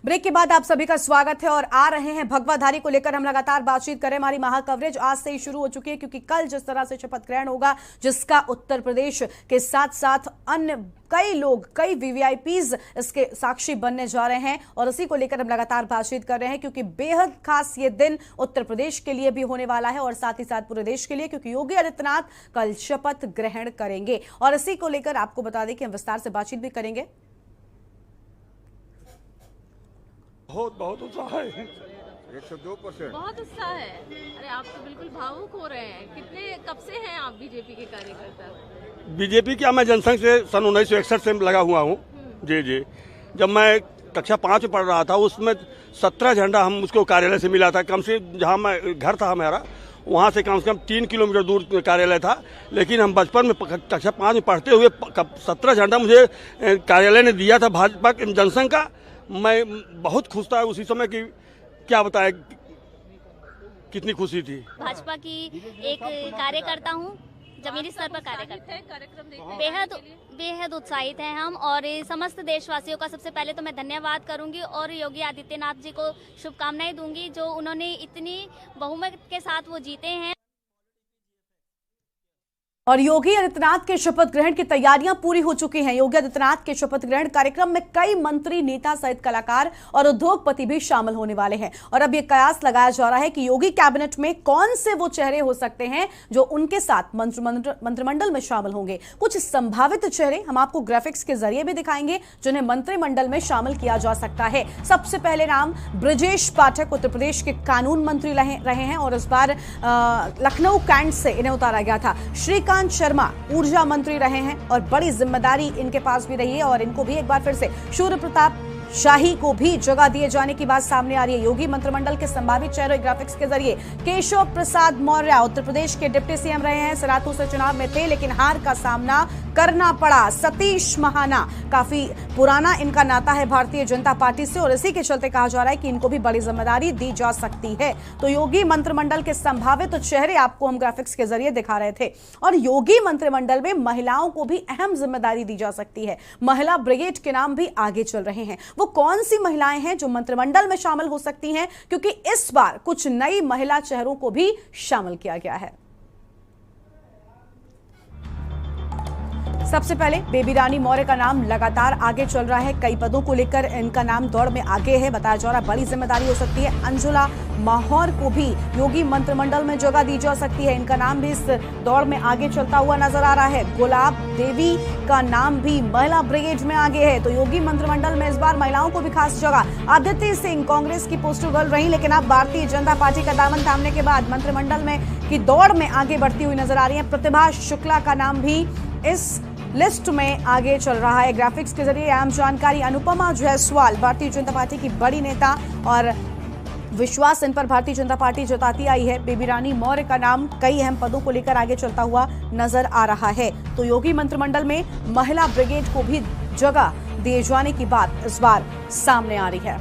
Break के बाद आप सभी का स्वागत है और आ रहे हैं भगवाधारी को लेकर हम लगातार बातचीत करें। हमारी महा कवरेज आज से ही शुरू हो चुकी है क्योंकि कल जिस तरह से शपथ ग्रहण होगा, जिसका उत्तर प्रदेश के साथ साथ अन्य कई लोग, कई वीवीआईपीज इसके साक्षी बनने जा रहे हैं और उसी को लेकर हम लगातार बातचीत कर रहे हैं क्योंकि बेहद खास ये दिन उत्तर प्रदेश के लिए भी होने वाला है और साथ ही साथ पूरे देश के लिए, क्योंकि योगी आदित्यनाथ कल शपथ ग्रहण करेंगे और इसी को लेकर आपको बता दें कि हम विस्तार से बातचीत भी करेंगे। बहुत उत्साह है। 102% बहुत उत्साह है। अरे आप तो बिल्कुल भावुक हो रहे हैं। कब से हैं आप बीजेपी के कार्यकर्ता? बीजेपी क्या, मैं जनसंघ से सन 1961 से लगा हुआ हूँ। जी। जब मैं कक्षा 5 में पढ़ रहा था उसमें 17 झंडा हम उसको कार्यालय से मिला था। कम से जहाँ मैं घर था हमारा, वहाँ से कम 3 किलोमीटर दूर कार्यालय था, लेकिन हम बचपन में कक्षा 5 में पढ़ते हुए 17 झंडा मुझे कार्यालय ने दिया था भाजपा जनसंघ का। मैं बहुत खुश था उसी समय की, क्या बताए कितनी खुशी थी। भाजपा की एक कार्यकर्ता हूँ, जमीनी स्तर पर कार्यक्रम बेहद उत्साहित हैं हम और समस्त देशवासियों का सबसे पहले तो मैं धन्यवाद करूंगी और योगी आदित्यनाथ जी को शुभकामनाएं दूंगी जो उन्होंने इतनी बहुमत के साथ वो जीते हैं। और योगी आदित्यनाथ के शपथ ग्रहण की तैयारियां पूरी हो चुकी हैं। योगी आदित्यनाथ के शपथ ग्रहण कार्यक्रम में कई मंत्री, नेता सहित कलाकार और उद्योगपति भी शामिल होने वाले हैं और अब यह कयास लगाया जा रहा है कि योगी कैबिनेट में कौन से वो चेहरे हो सकते हैं जो उनके साथ मंत्रिमंडल में शामिल होंगे। कुछ संभावित चेहरे हम आपको ग्राफिक्स के जरिए भी दिखाएंगे जिन्हें मंत्रिमंडल में शामिल किया जा सकता है। सबसे पहले नाम ब्रजेश पाठक, उत्तर प्रदेश के कानून मंत्री रहे हैं और इस बार लखनऊ कैंट से इन्हें उतारा गया था। श्रीकांत शर्मा ऊर्जा मंत्री रहे हैं और बड़ी जिम्मेदारी इनके पास भी रही है और इनको भी एक बार फिर से सूर्य प्रताप शाही को भी जगह दिए जाने की बात सामने आ रही है। योगी मंत्रिमंडल के संभावित चेहरे ग्राफिक्स के जरिए केशव प्रसाद मौर्य उत्तर प्रदेश के डिप्टी सीएम रहे हैं, सरातू से चुनाव में थे लेकिन हार का सामना करना पड़ा। सतीश महाना, काफी पुराना इनका नाता है भारतीय जनता पार्टी से और इसी के चलते कहा जा रहा है कि इनको भी बड़ी जिम्मेदारी दी जा सकती है। तो योगी मंत्रिमंडल के संभावित चेहरे आपको हम ग्राफिक्स के जरिए दिखा रहे थे और योगी मंत्रिमंडल में महिलाओं को भी अहम जिम्मेदारी दी जा सकती है। महिला ब्रिगेड के नाम भी आगे चल रहे हैं। वो कौन सी महिलाएं हैं जो मंत्रिमंडल में शामिल हो सकती हैं, क्योंकि इस बार कुछ नई महिला चेहरों को भी शामिल किया गया है। सबसे पहले बेबी रानी मौर्य का नाम लगातार आगे चल रहा है। कई पदों को लेकर इनका नाम दौड़ में आगे है, बताया जा रहा है बड़ी जिम्मेदारी हो सकती है। अंजुला माहौर को भी योगी मंत्रिमंडल में जगह दी जा सकती है, इनका नाम भी इस दौड़ में आगे चलता हुआ नजर आ रहा है। गुलाब देवी का नाम भी महिला ब्रिगेड में आगे है, तो योगी मंत्रिमंडल में इस बार महिलाओं को भी खास जगह। आदित्य सिंह कांग्रेस की पोस्टर गर्ल रही लेकिन अब भारतीय जनता पार्टी का दामन थामने के बाद मंत्रिमंडल में की दौड़ में आगे बढ़ती हुई नजर आ रही है। प्रतिभा शुक्ला का नाम भी इस लिस्ट में आगे चल रहा है। ग्राफिक्स के जरिए अहम जानकारी। अनुपमा जायसवाल भारतीय जनता पार्टी की बड़ी नेता और विश्वास इन पर भारतीय जनता पार्टी जताती आई है। बेबी रानी मौर्य का नाम कई अहम पदों को लेकर आगे चलता हुआ नजर आ रहा है। तो योगी मंत्रिमंडल में महिला ब्रिगेड को भी जगह दिए जाने की बात इस बार सामने आ रही है।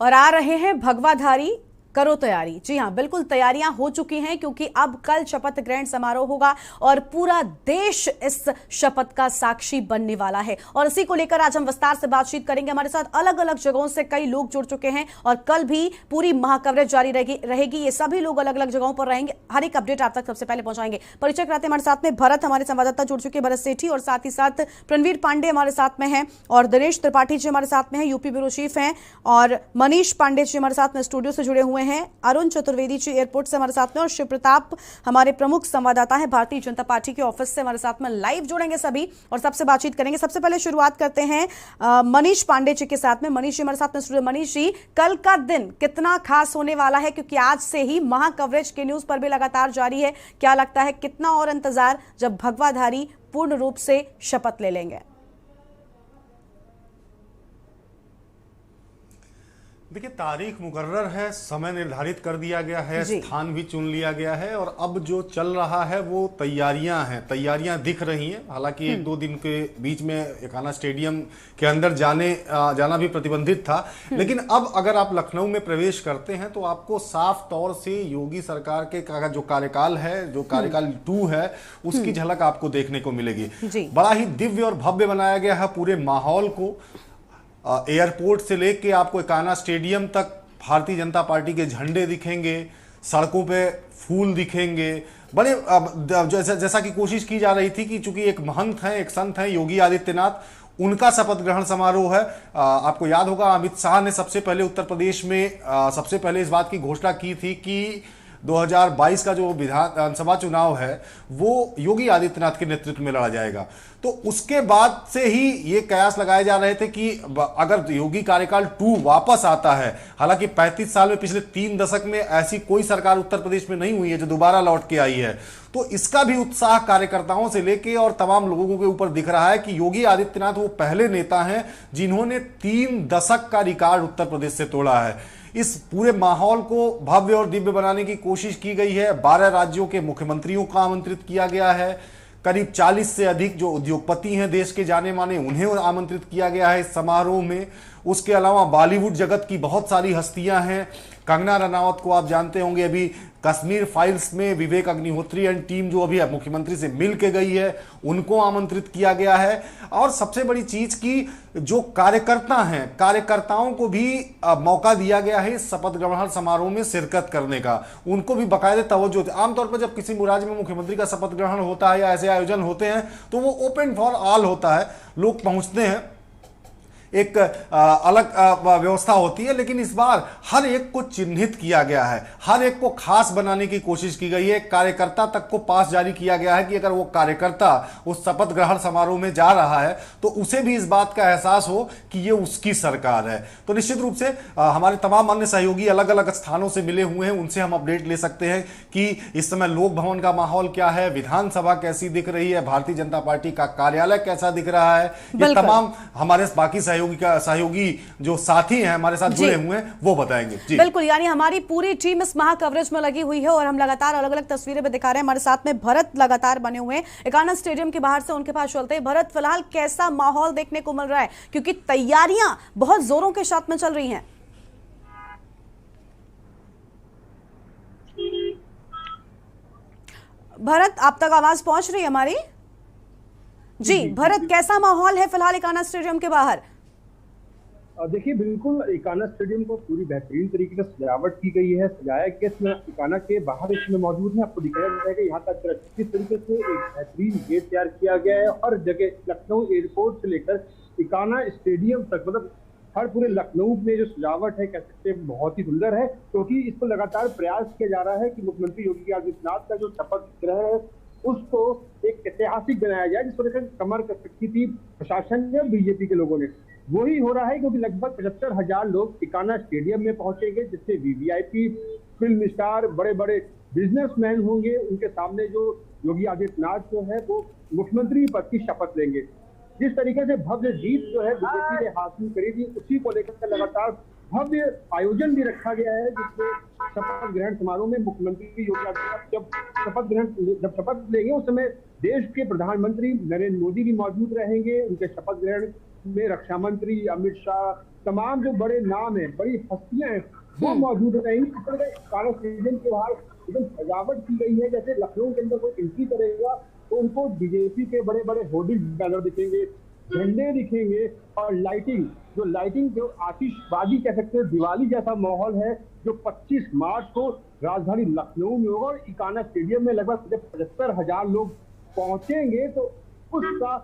और आ रहे हैं भगवाधारी, करो तैयारी। जी हां, बिल्कुल तैयारियां हो चुकी हैं क्योंकि अब कल शपथ ग्रहण समारोह होगा और पूरा देश इस शपथ का साक्षी बनने वाला है और इसी को लेकर आज हम विस्तार से बातचीत करेंगे। हमारे साथ अलग अलग जगहों से कई लोग जुड़ चुके हैं और कल भी पूरी महाकवरेज जारी रहेगी। ये सभी लोग अलग अलग जगहों पर रहेंगे, हर एक अपडेट आप तक सबसे पहले पहुंचाएंगे। परिचय कराते हमारे साथ में भरत, हमारे संवाददाता जुड़ चुके हैं, भरत सेठी, और साथ ही साथ प्रणवीर पांडे हमारे साथ में हैं और दिनेश त्रिपाठी जी हमारे साथ में हैं, यूपी ब्यूरो चीफ हैं, और मनीष पांडे जी हमारे साथ में स्टूडियो से जुड़े हुए हैं। अरुण चतुर्वेदी जी एयरपोर्ट से हमारे साथ में और शिव प्रताप हमारे प्रमुख संवाददाता हैं भारतीय जनता पार्टी के ऑफिस से हमारे साथ में लाइव जुड़ेंगे सभी और सबसे बातचीत करेंगे। सबसे पहले शुरुआत करते हैं मनीष पांडे जी के साथ में। मनीष जी हमारे साथ में स्टूडियो। मनीष जी, कल का दिन कितना खास होने वाला है क्योंकि आज से ही महा कवरेज के न्यूज पर भी लगातार जारी है। क्या लगता है कितना और इंतजार जब भगवाधारी पूर्ण रूप से शपथ ले लेंगे? देखिए, तारीख मुकर्रर है, समय निर्धारित कर दिया गया है, स्थान भी चुन लिया गया है और अब जो चल रहा है वो तैयारियां हैं। तैयारियां दिख रही हैं। हालांकि 1-2 दिन के बीच में एकाना स्टेडियम के अंदर जाना भी प्रतिबंधित था, लेकिन अब अगर आप लखनऊ में प्रवेश करते हैं तो आपको साफ तौर से योगी सरकार के जो कार्यकाल है, जो कार्यकाल 2 है, उसकी झलक आपको देखने को मिलेगी। बड़ा ही दिव्य और भव्य बनाया गया है पूरे माहौल को। एयरपोर्ट से लेके आपको इकाना स्टेडियम तक भारतीय जनता पार्टी के झंडे दिखेंगे, सड़कों पे फूल दिखेंगे। बड़े जैसा कि कोशिश की जा रही थी कि चूंकि एक महंत हैं, एक संत हैं योगी आदित्यनाथ, उनका शपथ ग्रहण समारोह है। आपको याद होगा अमित शाह ने सबसे पहले उत्तर प्रदेश में सबसे पहले इस बात की घोषणा की थी कि 2022 का जो विधानसभा चुनाव है वो योगी आदित्यनाथ के नेतृत्व में लड़ा जाएगा। तो उसके बाद से ही ये कयास लगाए जा रहे थे कि अगर योगी कार्यकाल 2 वापस आता है, हालांकि 35 साल में पिछले 3 दशक में ऐसी कोई सरकार उत्तर प्रदेश में नहीं हुई है जो दोबारा लौट के आई है, तो इसका भी उत्साह कार्यकर्ताओं से लेके और तमाम लोगों के ऊपर दिख रहा है कि योगी आदित्यनाथ वो पहले नेता हैं जिन्होंने 3 दशक का रिकॉर्ड उत्तर प्रदेश से तोड़ा है। इस पूरे माहौल को भव्य और दिव्य बनाने की कोशिश की गई है। 12 राज्यों के मुख्यमंत्रियों को आमंत्रित किया गया है। करीब 40 से अधिक जो उद्योगपति हैं देश के जाने माने, उन्हें आमंत्रित किया गया है इस समारोह में। उसके अलावा बॉलीवुड जगत की बहुत सारी हस्तियां हैं। कंगना रनावत को आप जानते होंगे, अभी कश्मीर फाइल्स में विवेक अग्निहोत्री एंड टीम जो अभी मुख्यमंत्री से मिल के गई है, उनको आमंत्रित किया गया है। और सबसे बड़ी चीज की जो कार्यकर्ता हैं, कार्यकर्ताओं को भी मौका दिया गया है इस शपथ ग्रहण समारोह में शिरकत करने का। उनको भी बाकायदे तवज्जो। आमतौर पर जब किसी राज्य में मुख्यमंत्री का शपथ ग्रहण होता है या ऐसे आयोजन होते हैं तो वो ओपन फॉर ऑल होता है, लोग पहुंचते हैं, एक अलग व्यवस्था होती है। लेकिन इस बार हर एक को चिन्हित किया गया है, हर एक को खास बनाने की कोशिश की गई है। कार्यकर्ता तक को पास जारी किया गया है कि अगर वो कार्यकर्ता उस शपथ ग्रहण समारोह में जा रहा है तो उसे भी इस बात का एहसास हो कि ये उसकी सरकार है। तो निश्चित रूप से हमारे तमाम अन्य सहयोगी अलग अलग स्थानों से मिले हुए हैं, उनसे हम अपडेट ले सकते हैं कि इस समय लोक भवन का माहौल क्या है, विधानसभा कैसी दिख रही है, भारतीय जनता पार्टी का कार्यालय कैसा दिख रहा है। ये तमाम हमारे बाकी सहयोगी जो साथी हैं हमारे साथ जुड़े हुए हैं वो बताएंगे। जी बिल्कुल, यानी हमारी पूरी टीम इस महा कवरेज में लगी हुई है और हम लगातार अलग अलग तस्वीरें भी दिखा रहे हैं। हमारे साथ में भरत लगातार बने हुए हैं इकाना स्टेडियम के बाहर से, उनके पास चलते हैं। भरत, फिलहाल कैसा माहौल देखने को मिल रहा है, क्योंकि तैयारियां बहुत जोरों के साथ में चल रही हैं। भरत, आप तक आवाज पहुंच रही है हमारी? जी भरत, कैसा माहौल है फिलहाल इकाना स्टेडियम के बाहर? देखिए, बिल्कुल इकाना स्टेडियम को पूरी बेहतरीन तरीके से सजावट की गई है, सजाया गया। इसमें इकाना के बाहर इसमें मौजूद है, आपको दिखाया जाएगा यहाँ तक किस तरीके से एक बेहतरीन गेट तैयार किया गया है। हर जगह लखनऊ एयरपोर्ट से लेकर इकाना स्टेडियम तक, मतलब हर पूरे लखनऊ में जो सजावट है कह सकते हैं बहुत ही सुंदर है, क्योंकि इस पर लगातार प्रयास किया जा रहा है कि मुख्यमंत्री योगी आदित्यनाथ का जो शपथ ग्रहण है उसको एक ऐतिहासिक बनाया जाए, जिस तरह से कमर कस रखी थी प्रशासन ने, बीजेपी के लोगों ने। वही हो रहा है, क्योंकि लगभग 75,000 लोग इकाना स्टेडियम में पहुंचेंगे, जिससे वीवीआईपी, फिल्म स्टार, बड़े बड़े बिजनेसमैन होंगे। उनके सामने जो योगी आदित्यनाथ जो है वो मुख्यमंत्री पद की शपथ लेंगे। जिस तरीके से भव्य जीत जो है बीजेपी ने हासिल करी थी, उसी को लेकर लगातार भव्य आयोजन भी रखा गया है, जिसमें शपथ ग्रहण समारोह में मुख्यमंत्री योगी आदित्यनाथ जब शपथ लेंगे उस समय देश के प्रधानमंत्री नरेंद्र मोदी भी मौजूद रहेंगे। उनके शपथ ग्रहण में रक्षा मंत्री अमित शाह, तमाम जो बड़े नाम है, बड़ी हस्तियां हैं, वो मौजूद रहेंगी। इस तरह इकाना स्टेडियम के बाहर एकदम सजावट की गई है, जैसे लखनऊ के अंदर कोई एंट्री करेगा तो उनको बीजेपी के बड़े बड़े होर्डिंग बैनर दिखेंगे, झंडे दिखेंगे, और लाइटिंग जो आतिशबाजी कह सकते हैं, दिवाली जैसा माहौल है, जो 25 मार्च को राजधानी लखनऊ में होगा। और इकाना स्टेडियम में लगभग 75,000 लोग पहुंचेंगे, तो उसका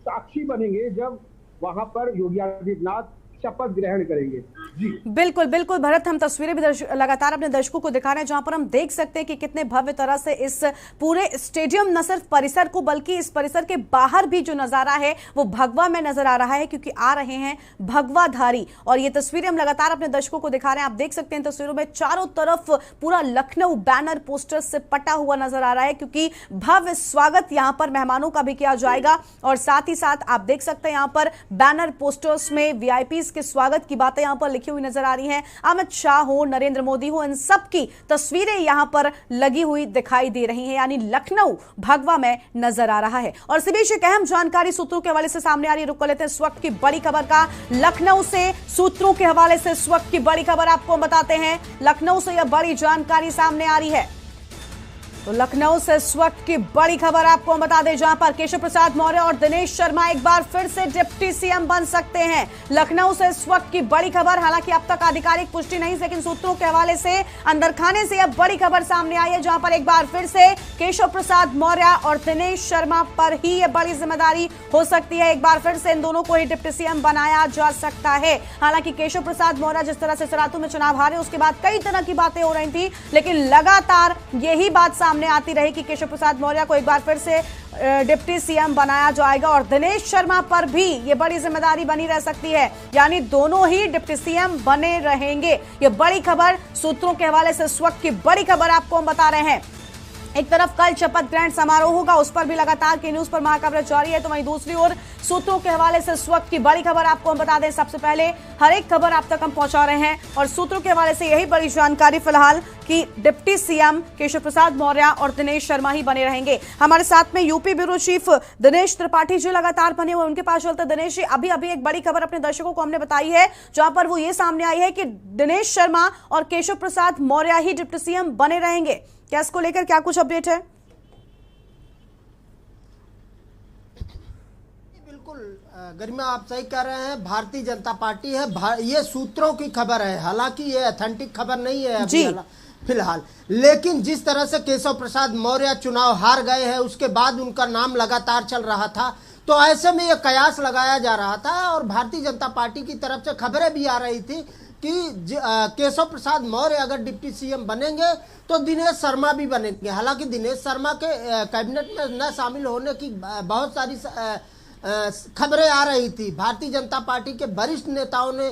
साक्षी बनेंगे जब वहां पर योगी आदित्यनाथ शपथ ग्रहण करेंगे। जी बिल्कुल बिल्कुल भरत, हम तस्वीरें भी लगातार अपने दर्शकों को दिखा रहे हैं, जहां पर हम देख सकते हैं कि कितने भव्य तरह से इस पूरे स्टेडियम, न सिर्फ परिसर को बल्कि इस परिसर के बाहर भी जो नजारा है वो भगवा में नजर आ रहा है, क्योंकि आ रहे हैं भगवाधारी। और ये तस्वीरें हम लगातार अपने दर्शकों को दिखा रहे हैं। आप देख सकते हैं तस्वीरों में चारों तरफ पूरा लखनऊ बैनर पोस्टर से पटा हुआ नजर आ रहा है, क्योंकि भव्य स्वागत यहां पर मेहमानों का भी किया जाएगा। और साथ ही साथ आप देख सकते हैं यहां पर बैनर पोस्टर्स में वीआईपी के स्वागत की बातें यहां पर लिखी हुई नजर आ रही हैं। अमित शाह हो, नरेंद्र मोदी हो, इन सब की तस्वीरें यहां पर लगी हुई दिखाई दे रही हैं, यानी लखनऊ भगवा में नजर आ रहा है। और इसी बीच एक अहम जानकारी सूत्रों के हवाले से सामने आ रही है, रुक लेते हैं इस वक्त की बड़ी खबर का। लखनऊ से सूत्रों के हवाले से इस वक्त की बड़ी खबर आपको बताते हैं। लखनऊ से यह बड़ी जानकारी सामने आ रही है। तो लखनऊ से इस वक्त की बड़ी खबर आपको हम बता दें, जहां पर केशव प्रसाद मौर्य और दिनेश शर्मा एक बार फिर से डिप्टी सीएम बन सकते हैं। लखनऊ से इस वक्त की बड़ी खबर, हालांकि अब तक आधिकारिक पुष्टि नहीं, लेकिन सूत्रों के हवाले से अंदर खाने से अब बड़ी खबर सामने आई है, जहां पर एक बार फिर से केशव प्रसाद मौर्य और दिनेश शर्मा पर ही ये बड़ी जिम्मेदारी हो सकती है। एक बार फिर से इन दोनों को ही डिप्टी सीएम बनाया जा सकता है। हालांकि केशव प्रसाद मौर्य जिस तरह से सरातू में चुनाव हारे, उसके बाद कई तरह की बातें हो रही थी, लेकिन लगातार यही बात सामने आती रही कि केशव प्रसाद मौर्य को एक बार फिर से डिप्टी सीएम बनाया जाएगा और दिनेश शर्मा पर भी ये बड़ी जिम्मेदारी बनी रह सकती है, यानी दोनों ही डिप्टी सीएम बने रहेंगे। ये बड़ी खबर सूत्रों के हवाले से इस वक्त की बड़ी खबर आपको हम बता रहे हैं। एक तरफ कल शपथ ग्रहण समारोह होगा, उस पर भी लगातार के न्यूज पर महाकवरेज जारी है, तो वहीं दूसरी ओर सूत्रों के हवाले से इस वक्त की बड़ी खबर आपको हम बता दें। सबसे पहले हर एक खबर आप तक हम पहुंचा रहे हैं और सूत्रों के हवाले से यही बड़ी जानकारी फिलहाल कि डिप्टी सीएम केशव प्रसाद मौर्य और दिनेश शर्मा ही बने रहेंगे। हमारे साथ में UP bureau chief Dinesh Tripathi ji लगातार बने हुए, उनके पास चलते। दिनेश जी, अभी एक बड़ी खबर अपने दर्शकों को हमने बताई है, जहां पर वो ये सामने आई है कि दिनेश शर्मा और केशव प्रसाद मौर्य ही डिप्टी सीएम बने रहेंगे। क्या इसको लेकर क्या कुछ अपडेट है? बिल्कुल गरिमा, आप सही कह रहे हैं। भारतीय जनता पार्टी है, ये सूत्रों की खबर है, हालांकि ये ऑथेंटिक खबर नहीं है अभी फिलहाल। लेकिन जिस तरह से केशव प्रसाद मौर्य चुनाव हार गए हैं, उसके बाद उनका नाम लगातार चल रहा था, तो ऐसे में ये कयास लगाया जा रहा था और भारतीय जनता पार्टी की तरफ से खबरें भी आ रही थी कि केशव प्रसाद मौर्य अगर डिप्टी सीएम बनेंगे तो दिनेश शर्मा भी बनेंगे। हालांकि दिनेश शर्मा के कैबिनेट में न शामिल होने की बहुत सारी खबरें आ रही थी। भारतीय जनता पार्टी के वरिष्ठ नेताओं ने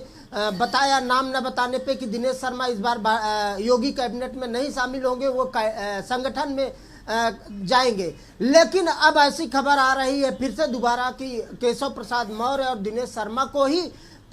बताया, नाम न बताने पे, कि दिनेश शर्मा इस बार योगी कैबिनेट में नहीं शामिल होंगे, वो संगठन में जाएंगे। लेकिन अब ऐसी खबर आ रही है फिर से दोबारा कि केशव प्रसाद मौर्य और दिनेश शर्मा को ही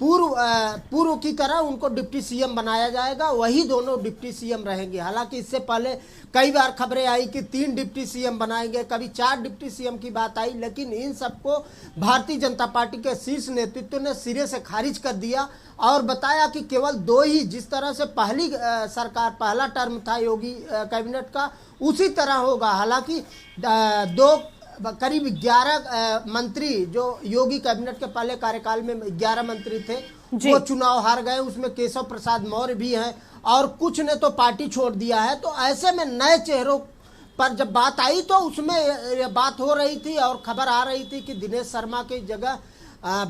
पूर्व की तरह उनको डिप्टी सीएम बनाया जाएगा, वही दोनों डिप्टी सीएम रहेंगे। हालांकि इससे पहले कई बार खबरें आई कि 3 डिप्टी सीएम बनाएंगे, कभी 4 डिप्टी सीएम की बात आई, लेकिन इन सबको भारतीय जनता पार्टी के शीर्ष नेतृत्व ने सिरे से खारिज कर दिया और बताया कि केवल 2 ही, जिस तरह से पहली सरकार, पहला टर्म था योगी कैबिनेट का, उसी तरह होगा। हालांकि 2 करीब 11 मंत्री जो योगी कैबिनेट के पहले कार्यकाल में 11 मंत्री थे, वो चुनाव हार गए, उसमें केशव प्रसाद मौर्य भी हैं और कुछ ने तो पार्टी छोड़ दिया है। तो ऐसे में नए चेहरों पर जब बात आई तो उसमें ये बात हो रही थी और खबर आ रही थी कि दिनेश शर्मा की जगह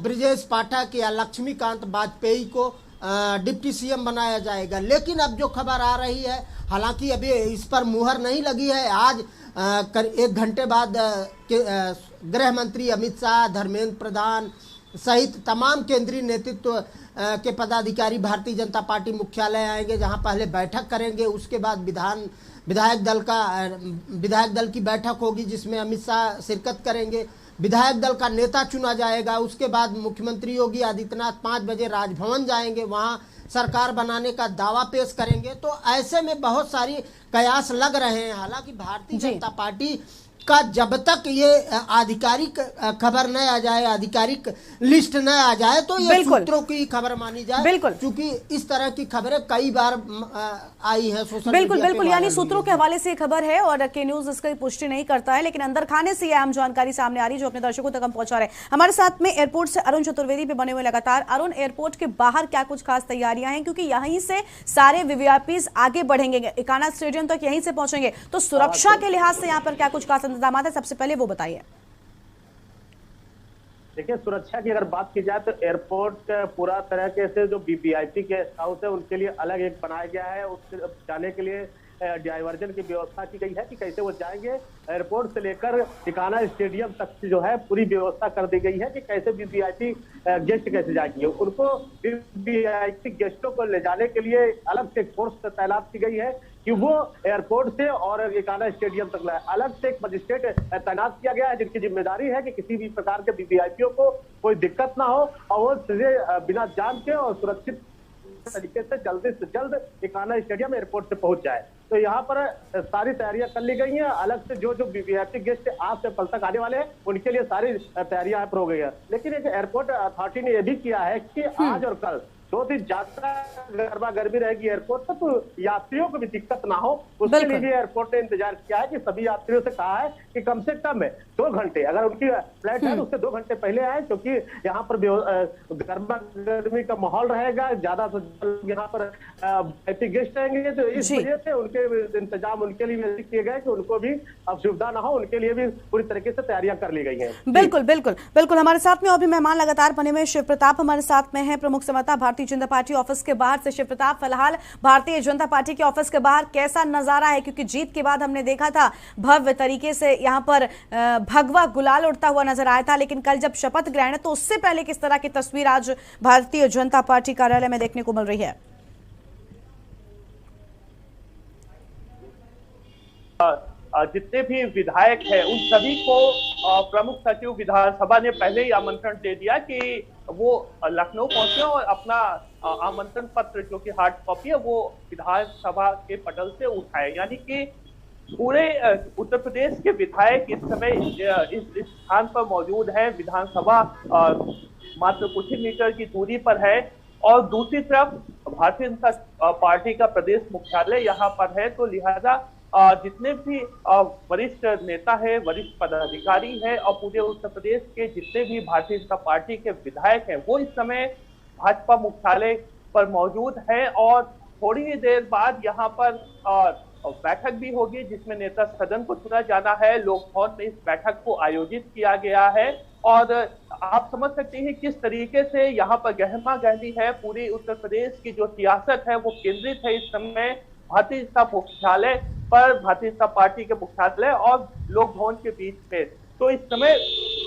ब्रिजेश पाठक या लक्ष्मीकांत वाजपेयी को डिप्टी सीएम बनाया जाएगा। लेकिन अब जो खबर आ रही है, हालांकि अभी इस पर मुहर नहीं लगी है, आज 1 घंटे बाद गृह मंत्री अमित शाह, धर्मेंद्र प्रधान सहित तमाम केंद्रीय नेतृत्व के पदाधिकारी भारतीय जनता पार्टी मुख्यालय आएंगे, जहां पहले बैठक करेंगे, उसके बाद विधायक दल की बैठक होगी जिसमें अमित शाह शिरकत करेंगे, विधायक दल का नेता चुना जाएगा। उसके बाद मुख्यमंत्री योगी आदित्यनाथ 5 बजे राजभवन जाएंगे, वहां सरकार बनाने का दावा पेश करेंगे। तो ऐसे में बहुत सारी कयास लग रहे हैं। हालांकि भारतीय जनता पार्टी का जब तक ये आधिकारिक खबर न आ जाए, आधिकारिक लिस्ट न आ जाए, तो ये सूत्रों की खबर मानी जाए। बिल्कुल, क्योंकि इस तरह की खबरें कई बार आई है सोशल मीडिया पे। बिल्कुल, यानी सूत्रों के हवाले से खबर है और के न्यूज इसकी पुष्टि नहीं करता है, लेकिन अंदर खाने से यह अहम जानकारी सामने आ रही है जो अपने दर्शकों तक हम पहुंचा रहे हैं। हमारे साथ में एयरपोर्ट से अरुण चतुर्वेदी भी बने हुए लगातार। अरुण, एयरपोर्ट के बाहर क्या कुछ खास तैयारियां हैं, क्योंकि यहीं से सारे वीवीआईपी आगे बढ़ेंगे, इकाना स्टेडियम तक यहीं से पहुंचेंगे, तो सुरक्षा के लिहाज से यहाँ पर क्या कुछ खास इंतजाम है, सबसे पहले वो बताइए। देखिए, सुरक्षा की अगर बात की जाए तो एयरपोर्ट पूरा तरीके से जो वीवीआईपी गेस्ट हाउस है उनके लिए अलग एक बनाया गया है। उसके जाने के लिए डाइवर्जन की व्यवस्था की गई है कि कैसे वो जाएंगे। एयरपोर्ट से लेकर टिकाना स्टेडियम तक जो है पूरी व्यवस्था कर दी गई है कि कैसे वीवीआईपी गेस्ट कैसे जाएंगे। उनको वीवीआईपी गेस्टों को ले जाने के लिए अलग से फोर्स तैनात की गई है कि वो एयरपोर्ट से और इकाना स्टेडियम तक लाए। अलग से एक मजिस्ट्रेट तैनात किया गया है जिनकी जिम्मेदारी है कि किसी भी प्रकार के वीवीआईपीओ को कोई दिक्कत ना हो और वो सीधे बिना जाम के और सुरक्षित तरीके से जल्द इकाना स्टेडियम एयरपोर्ट से पहुंच जाए। तो यहाँ पर सारी तैयारियां कर ली गई हैं। अलग से जो जो वीआईपी गेस्ट आज से कल तक आने वाले हैं उनके लिए सारी तैयारियां यहाँ पर हो गई है। लेकिन एक एयरपोर्ट अथॉरिटी ने यह भी किया है कि आज और कल 2 दिन ज्यादा गर्मा गर्मी रहेगी एयरपोर्ट पर, तो यात्रियों को भी दिक्कत ना हो उसके लिए भी एयरपोर्ट ने इंतजार किया है कि सभी यात्रियों से कहा है कि कम से कम 2 घंटे, अगर उनकी फ्लाइट है तो उससे 2 घंटे पहले आए, क्योंकि यहाँ पर गर्मा गर्मी का माहौल रहेगा, ज्यादा यहाँ पर गेस्ट रहेंगे, तो इस वजह से उनके इंतजाम उनके लिए किए गए कि उनको भी असुविधा ना हो, उनके लिए भी पूरी तरीके से तैयारियां कर ली गई है। बिल्कुल बिल्कुल बिल्कुल। हमारे साथ में और भी मेहमान लगातार बने हुए, शिव प्रताप हमारे साथ में है, प्रमुख संवाददाता भारतीय जनता पार्टी ऑफिस के बाहर से। शिव प्रताप, फिलहाल भारतीय जनता पार्टी के ऑफिस के बाहर कैसा नजारा है? क्योंकि जीत के बाद हमने देखा था भव्य तरीके से यहाँ पर भगवा गुलाल उड़ता हुआ नजर आया था, लेकिन कल जब शपथ ग्रहण है तो उससे पहले किस तरह की तस्वीर आज भारतीय जनता पार्टी कार्यालय में देखने को मिल रही है? जितने भी विधायक हैं उन सभी को प्रमुख सचिव विधानसभा ने पहले ही आमंत्रण दे दिया कि वो लखनऊ पहुंचे और अपना आमंत्रण पत्र जो कि हार्ड कॉपी है वो विधानसभा के पटल से उठाए। यानी कि पूरे उत्तर प्रदेश के विधायक इस समय इस स्थान पर मौजूद है। विधानसभा मात्र कुछ ही मीटर की दूरी पर है और दूसरी तरफ भारतीय जनता पार्टी का प्रदेश मुख्यालय यहाँ पर है, तो लिहाजा जितने भी वरिष्ठ नेता है, वरिष्ठ पदाधिकारी है और पूरे उत्तर प्रदेश के जितने भी भारतीय जनता पार्टी के विधायक हैं वो इस समय भाजपा मुख्यालय पर मौजूद है। और थोड़ी ही देर बाद यहाँ पर बैठक भी होगी जिसमें नेता सदन को चुना जाना है। लोक भवन में इस बैठक को आयोजित किया गया है और आप समझ सकते हैं किस तरीके से यहाँ पर गहमा गहमी है। पूरी उत्तर प्रदेश की जो सियासत है वो केंद्रित है इस समय भारतीय जनता मुख्यालय पर, भारतीय जनता पार्टी के मुख्यालय और लोक भवन के बीच में। तो इस समय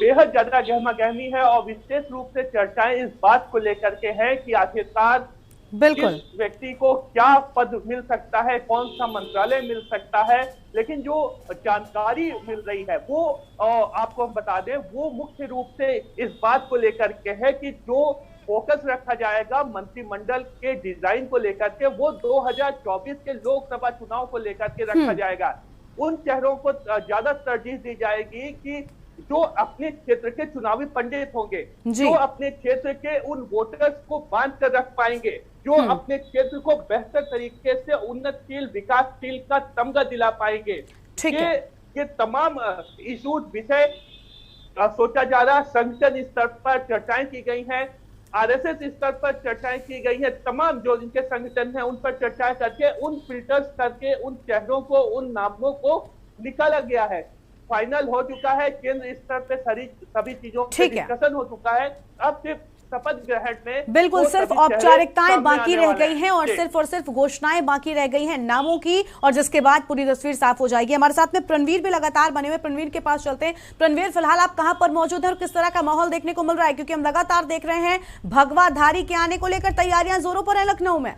बेहद ज्यादा गहमा गहमी है और विशेष रूप से चर्चाएं इस बात को लेकर के है कि आखिरकार किस व्यक्ति को क्या पद मिल सकता है, कौन सा मंत्रालय मिल सकता है। लेकिन जो जानकारी मिल रही है वो आपको हम बता दें वो मुख्य रूप से इस बात को लेकर के है कि जो फोकस रखा जाएगा मंत्रिमंडल के डिजाइन को लेकर के वो 2024 के लोकसभा चुनाव को लेकर के रखा जाएगा। उन चेहरों को ज्यादा तरजीह दी जाएगी कि जो अपने क्षेत्र के चुनावी पंडित होंगे, जो अपने क्षेत्र के उन वोटर्स को बांध कर रख पाएंगे, जो अपने क्षेत्र को बेहतर तरीके से उन्नतशील विकासशील का तमगा दिला पाएंगे। ये तमाम इशू विषय सोचा जा रहा। संगठन स्तर पर चर्चाएं की गई हैं, आरएसएस स्तर पर चर्चाएं की गई है, तमाम जो इनके संगठन हैं उन पर चर्चाएं करके उन फिल्टर्स करके उन चेहरों को, उन नामों को निकाला गया है। फाइनल हो चुका है, केंद्र स्तर पे सभी चीजों पे डिस्कशन हो चुका है। अब सिर्फ शपथ ग्रहण में बिल्कुल सिर्फ औपचारिकताएं बाकी रह गई हैं और सिर्फ घोषणाएं बाकी रह गई हैं नामों की, और जिसके बाद पूरी तस्वीर साफ हो जाएगी। हमारे साथ में प्रणवीर भी लगातार बने हुए, प्रणवीर के पास चलते हैं। प्रणवीर, फिलहाल आप कहां पर मौजूद हैं और किस तरह का माहौल देखने को मिल रहा है? क्योंकि हम लगातार देख रहे हैं भगवाधारी के आने को लेकर तैयारियां जोरों पर है लखनऊ में।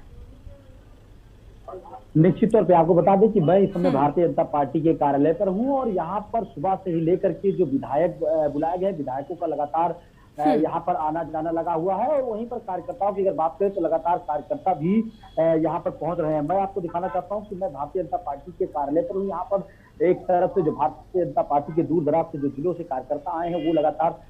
निश्चित तौर पे आपको बता दें कि मैं इस समय भारतीय जनता पार्टी के कार्यालय पर हूं और यहाँ पर सुबह से ही लेकर के जो विधायक बुलाए गए विधायकों का लगातार यहाँ पर आना जाना लगा हुआ है और वहीं पर कार्यकर्ताओं की अगर बात करें तो लगातार कार्यकर्ता भी यहाँ पर पहुंच रहे हैं। मैं आपको दिखाना चाहता हूँ कि मैं भारतीय जनता पार्टी के कार्यालय पर हूँ। यहाँ पर एक तरफ से जो भारतीय जनता पार्टी के दूर दराज से जो जिलों से कार्यकर्ता आए हैं वो लगातार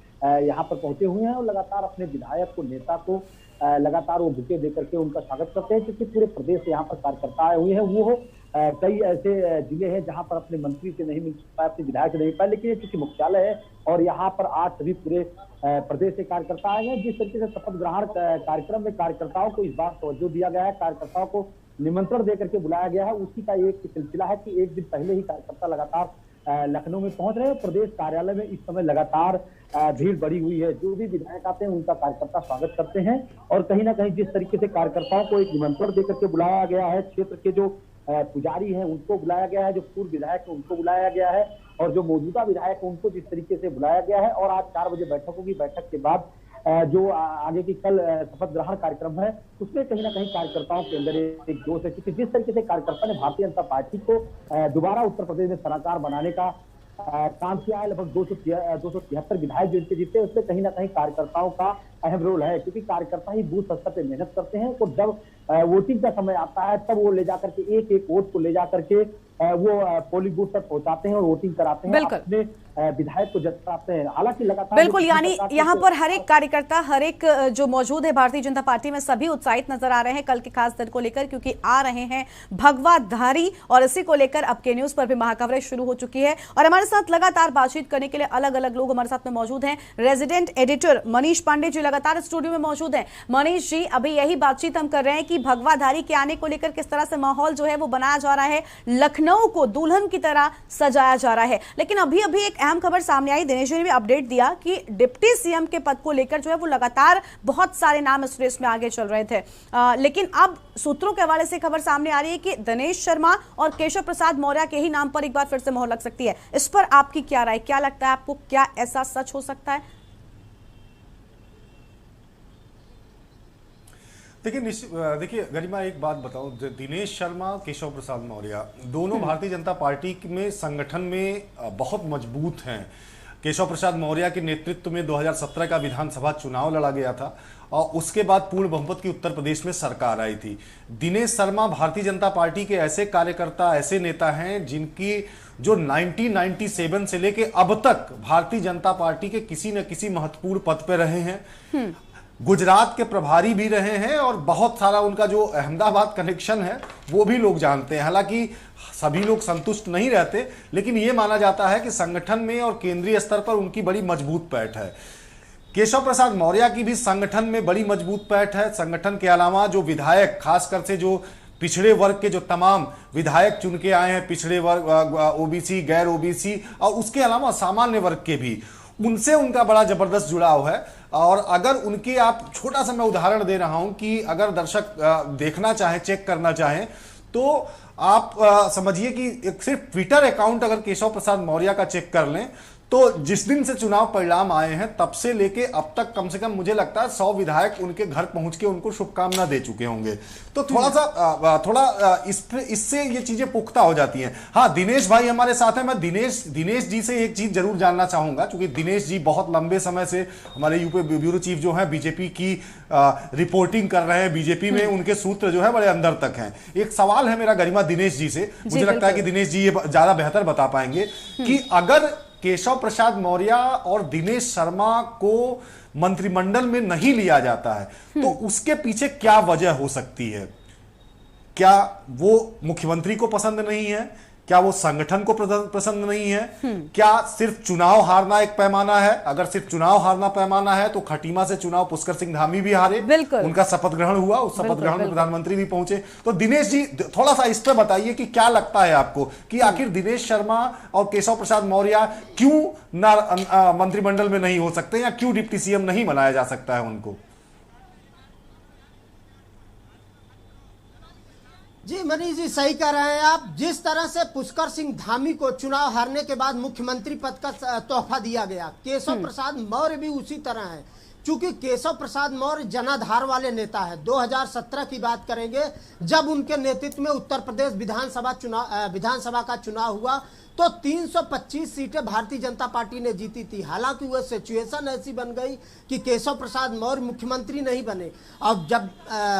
यहाँ पर पहुंचे हुए हैं और लगातार अपने विधायक को, नेता को लगातार वो बुके देकर के उनका स्वागत करते हैं, क्योंकि पूरे प्रदेश से यहाँ पर कार्यकर्ता आए हुए हैं। वो कई ऐसे जिले हैं जहां पर अपने मंत्री से नहीं मिल पाए, अपने विधायक से नहीं मिल पाए, लेकिन ये चूंकि मुख्यालय है और यहाँ पर आज सभी पूरे प्रदेश से कार्यकर्ता आए हैं। जिस तरीके से शपथ ग्रहण कार्यक्रम में कार्यकर्ताओं को इस बार तवज्जो दिया गया है, कार्यकर्ताओं को निमंत्रण देकर के बुलाया गया है, उसी का एक सिलसिला है कि एक दिन पहले ही कार्यकर्ता लगातार लखनऊ में पहुंच रहे हैं। प्रदेश कार्यालय में इस समय लगातार भीड़ बढ़ी हुई है। जो भी विधायक आते हैं उनका कार्यकर्ता स्वागत करते हैं और कहीं ना कहीं जिस तरीके से कार्यकर्ताओं को एक निमंत्रण देकर के बुलाया गया है, क्षेत्र के जो पुजारी हैं उनको बुलाया गया है, जो पूर्व विधायक है उनको बुलाया गया है और जो मौजूदा विधायक है उनको जिस तरीके से बुलाया गया है। और आज 4 बजे बैठक होगी। बैठक के बाद जो आगे की कल शपथ ग्रहण कार्यक्रम है उसमें कहीं ना कहीं कार्यकर्ताओं के अंदर एक जोश है, क्योंकि जिस तरीके से कार्यकर्ता ने भारतीय जनता पार्टी को दोबारा उत्तर प्रदेश में सरकार बनाने का काम किया है। लगभग 273 विधायक जो इनके जीते, उसमें कहीं ना कहीं कार्यकर्ताओं का अहम रोल है, क्योंकि कार्यकर्ता ही बूथ स्तर पे मेहनत करते हैं। और जब वोटिंग का समय आता है तब वो ले जाकर के एक एक वोट को ले जाकर के वो पोलिंग बूथ तक पहुंचाते हैं और वोटिंग कराते हैं, अपने विधायक को जिताते हैं। हालांकि लगातार बिल्कुल, यानी यहाँ पर हर एक कार्यकर्ता, हर एक जो मौजूद है भारतीय जनता पार्टी में, सभी उत्साहित नजर आ रहे हैं कल के खास दिन को लेकर, क्योंकि आ रहे हैं भगवा धारी। और इसी को लेकर अब के न्यूज पर भी महाकवरेज शुरू हो चुकी है। और हमारे साथ लगातार बातचीत करने के लिए अलग अलग लोग हमारे साथ में मौजूद हैं। रेजिडेंट एडिटर मनीष पांडे जी लगातार स्टूडियो में मौजूद हैं। मनीष जी, अभी यही बातचीत हम कर रहे हैं कि भगवा धारी के आने को लेकर किस तरह से माहौल जो है वो बनाया जा रहा है, लखनऊ को दुल्हन की तरह सजाया जा रहा है। लेकिन अभी अभी एक अहम खबर सामने आई, दिनेश जी ने भी अपडेट दिया कि डिप्टी सीएम के पद को लेकर जो है वो लगातार बहुत सारे नाम इस रेस में आगे चल रहे थे। लेकिन अब सूत्रों के हवाले से खबर सामने आ रही है कि दिनेश शर्मा और केशव प्रसाद मौर्य के ही नाम पर एक बार फिर से मोहर लग सकती है। इस पर आपकी क्या राय, क्या लगता है आपको, क्या ऐसा सच हो सकता है? देखिए गरिमा, एक बात बताऊं, दिनेश शर्मा, केशव प्रसाद मौर्य दोनों भारतीय जनता पार्टी में संगठन में बहुत मजबूत हैं। केशव प्रसाद मौर्य के नेतृत्व में 2017 का विधानसभा चुनाव लड़ा गया था और उसके बाद पूर्ण बहुमत की उत्तर प्रदेश में सरकार आई थी। दिनेश शर्मा भारतीय जनता पार्टी के ऐसे कार्यकर्ता, ऐसे नेता हैं जिनकी जो 1997 से लेके अब तक भारतीय जनता पार्टी के किसी न किसी महत्वपूर्ण पद पे रहे हैं। गुजरात के प्रभारी भी रहे हैं और बहुत सारा उनका जो अहमदाबाद कनेक्शन है वो भी लोग जानते हैं। हालांकि सभी लोग संतुष्ट नहीं रहते, लेकिन ये माना जाता है कि संगठन में और केंद्रीय स्तर पर उनकी बड़ी मजबूत पैठ है। केशव प्रसाद मौर्य की भी संगठन में बड़ी मजबूत पैठ है। संगठन के अलावा जो विधायक, खासकर से जो पिछड़े वर्ग के जो तमाम विधायक चुन के आए हैं, पिछड़े वर्ग, ओबीसी, गैर ओबीसी और उसके अलावा सामान्य वर्ग के भी, उनसे उनका बड़ा जबरदस्त जुड़ाव है। और अगर उनके, आप छोटा सा मैं उदाहरण दे रहा हूं कि अगर दर्शक देखना चाहे, चेक करना चाहें, तो आप समझिए कि सिर्फ ट्विटर अकाउंट अगर केशव प्रसाद मौर्य का चेक कर लें तो जिस दिन से चुनाव परिणाम आए हैं तब से लेके अब तक कम से कम मुझे लगता है 100 विधायक उनके घर पहुंच के उनको शुभकामना दे चुके होंगे। तो थोड़ा इससे ये चीजें पुख्ता हो जाती हैं। हाँ, दिनेश भाई हमारे साथ हैं। मैं दिनेश जी से एक चीज जरूर जानना चाहूंगा, क्योंकि दिनेश जी बहुत लंबे समय से हमारे यूपी ब्यूरो चीफ जो है, बीजेपी की रिपोर्टिंग कर रहे हैं। बीजेपी में उनके सूत्र जो है बड़े अंदर तक हैं। एक सवाल है मेरा गरिमा दिनेश जी से, मुझे लगता है कि दिनेश जी ये ज्यादा बेहतर बता पाएंगे कि अगर केशव प्रसाद मौर्य और दिनेश शर्मा को मंत्रिमंडल में नहीं लिया जाता है तो उसके पीछे क्या वजह हो सकती है? क्या वो मुख्यमंत्री को पसंद नहीं है? क्या वो संगठन को पसंद नहीं है? क्या सिर्फ चुनाव हारना एक पैमाना है? अगर सिर्फ चुनाव हारना पैमाना है तो खटीमा से चुनाव पुष्कर सिंह धामी भी हारे, उनका शपथ ग्रहण हुआ, उस शपथ ग्रहण में प्रधानमंत्री भी पहुंचे। तो दिनेश जी थोड़ा सा इस पे बताइए कि क्या लगता है आपको कि आखिर दिनेश शर्मा और केशव प्रसाद मौर्य क्यों ना मंत्रिमंडल में नहीं हो सकते, या क्यों डिप्टी सीएम नहीं बनाया जा सकता है उनको? जी मनीष जी, सही कह रहे हैं आप। जिस तरह से पुष्कर सिंह धामी को चुनाव हारने के बाद मुख्यमंत्री पद का तोहफा दिया गया, केशव प्रसाद मौर्य भी उसी तरह है। चूंकि केशव प्रसाद मौर्य जनाधार वाले नेता है। 2017 की बात करेंगे, जब उनके नेतृत्व में उत्तर प्रदेश विधानसभा का चुनाव हुआ तो 325 सीटें भारतीय जनता पार्टी ने जीती थी। हालांकि वह सिचुएशन ऐसी बन गई कि केशव प्रसाद मौर्य मुख्यमंत्री नहीं बने। अब जब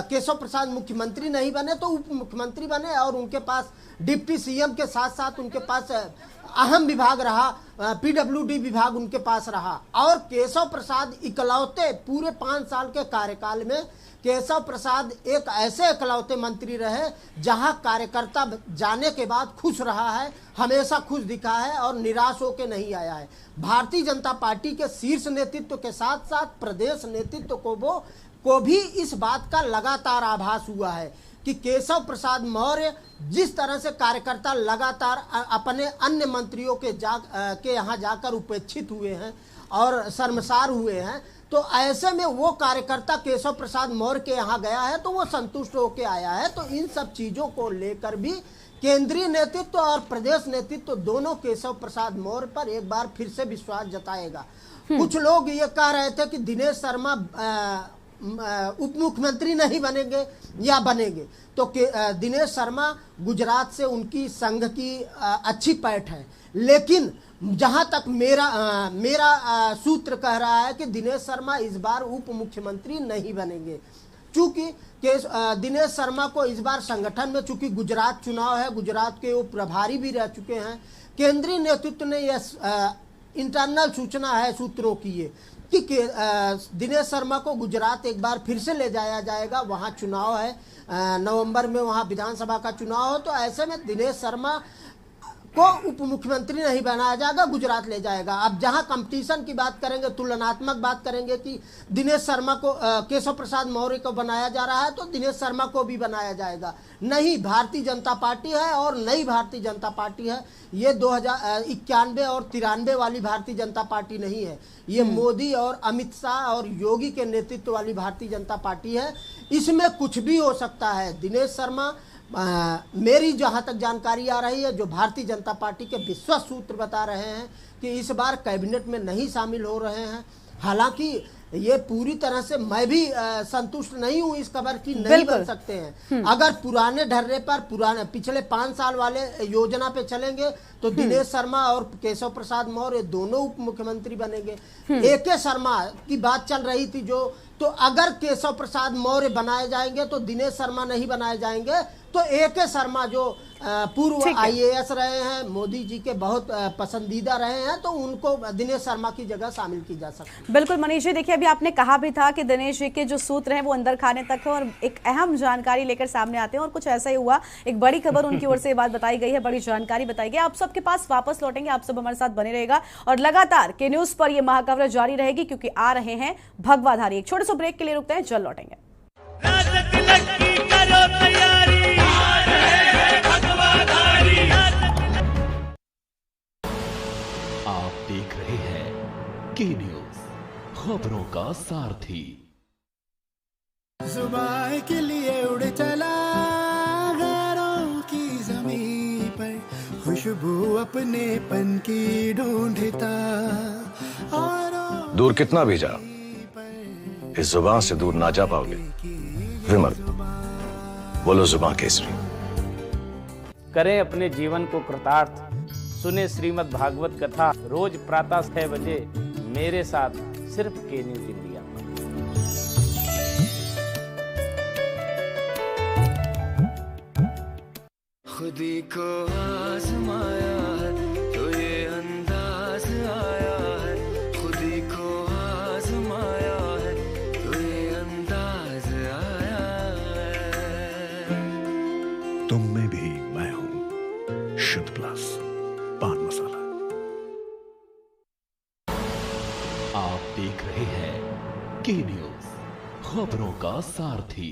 केशव प्रसाद मुख्यमंत्री नहीं बने तो उप मुख्यमंत्री बने और उनके पास डिप्टी सीएम के साथ साथ उनके पास अहम विभाग रहा, पीडब्ल्यूडी विभाग उनके पास रहा। और केशव प्रसाद इकलौते पूरे 5 साल के कार्यकाल में केशव प्रसाद एक ऐसे इकलौते मंत्री रहे जहां कार्यकर्ता जाने के बाद खुश रहा है, हमेशा खुश दिखा है और निराश होकर नहीं आया है। भारतीय जनता पार्टी के शीर्ष नेतृत्व के साथ साथ प्रदेश नेतृत्व को भी इस बात का लगातार आभास हुआ है कि केशव प्रसाद मौर्य जिस तरह से कार्यकर्ता लगातार अपने अन्य मंत्रियों के यहाँ जाकर उपेक्षित हुए हैं और शर्मसार हुए हैं, तो ऐसे में वो कार्यकर्ता केशव प्रसाद मौर्य के यहाँ गया है तो वो संतुष्ट होकर आया है। तो इन सब चीजों को लेकर भी केंद्रीय नेतृत्व और प्रदेश नेतृत्व दोनों केशव प्रसाद मौर्य पर एक बार फिर से विश्वास जताएगा। कुछ लोग ये कह रहे थे कि दिनेश शर्मा उप मुख्यमंत्री नहीं बनेंगे या बनेंगे, तो दिनेश शर्मा गुजरात से उनकी संघ की अच्छी पैठ है। लेकिन जहां तक मेरा सूत्र कह रहा है कि दिनेश शर्मा इस बार उप मुख्यमंत्री नहीं बनेंगे, चूंकि दिनेश शर्मा को इस बार संगठन में, चूंकि गुजरात चुनाव है, गुजरात के वो प्रभारी भी रह चुके हैं, केंद्रीय नेतृत्व ने यह इंटरनल सूचना है सूत्रों की ये कि दिनेश शर्मा को गुजरात एक बार फिर से ले जाया जाएगा। वहाँ चुनाव है, नवंबर में वहाँ विधानसभा का चुनाव हो, तो ऐसे में दिनेश शर्मा को उप मुख्यमंत्री नहीं बनाया जाएगा, गुजरात ले जाएगा। अब जहां कंपटीशन की बात करेंगे, तुलनात्मक बात करेंगे कि दिनेश शर्मा को केशव प्रसाद मौर्य को बनाया जा रहा है, तो दिनेश शर्मा को भी बनाया जाएगा। नहीं, भारतीय जनता पार्टी है और नई भारतीय जनता पार्टी है। ये 2091 और 93 वाली भारतीय जनता पार्टी नहीं है, ये मोदी और अमित शाह और योगी के नेतृत्व वाली भारतीय जनता पार्टी है। इसमें कुछ भी हो सकता है। दिनेश शर्मा, मेरी जहां तक जानकारी आ रही है, जो भारतीय जनता पार्टी के विश्वस्त सूत्र बता रहे हैं कि इस बार कैबिनेट में नहीं शामिल हो रहे हैं। हालांकि ये पूरी तरह से मैं भी संतुष्ट नहीं हूं इस खबर की, नहीं बन सकते हैं। अगर पुराने ढर्रे पर पिछले 5 साल वाले योजना पे चलेंगे तो दिनेश शर्मा और केशव प्रसाद मौर्य दोनों उप मुख्यमंत्री बनेंगे। AK शर्मा की बात चल रही थी तो अगर केशव प्रसाद मौर्य बनाए जाएंगे तो दिनेश शर्मा नहीं बनाए जाएंगे, तो AK शर्मा जो पूर्व IAS रहे हैं, मोदी जी के बहुत पसंदीदा रहे हैं, तो उनको दिनेश शर्मा की जगह शामिल की जा सकती है। बिल्कुल मनीष जी, देखिए अभी आपने कहा भी था कि दिनेश जी के जो सूत्र हैं वो अंदर खाने तक है और एक अहम जानकारी लेकर सामने आते हैं, और कुछ ऐसा ही हुआ। एक बड़ी खबर उनकी ओर से ये बात बताई गई है, बड़ी जानकारी बताई गई। आप सबके पास वापस लौटेंगे, आप सब हमारे साथ बने रहेगा और लगातार के न्यूज पर ये महाकवरेज जारी रहेगी, क्योंकि आ रहे हैं भगवाधारी। एक छोटे से ब्रेक के लिए रुकते हैं, जल्द लौटेंगे। आप देख रहे हैं के न्यूज, खबरों का सारथी। जुबान के लिए उड़ चला गैरों की ज़मीं पर, खुशबू अपने पन की ढूंढता। दूर कितना भी जा, इस जुबान से दूर ना जा पाओगे। विमल, बोलो जुबान केसरी। करें अपने जीवन को कृतार्थ, सुने श्रीमद् भागवत कथा रोज प्रातः 6 बजे मेरे साथ, सिर्फ के न्यूज इंडिया। खुदी को आजमाया है तो ये अंदाज आया है, खुदी को आजमाया है तो ये अंदाज आया है। तुम में भी मैं हूं, शुद्ध प्लस पान मसाला। आप देख रहे हैं के न्यूज, खबरों का सारथी।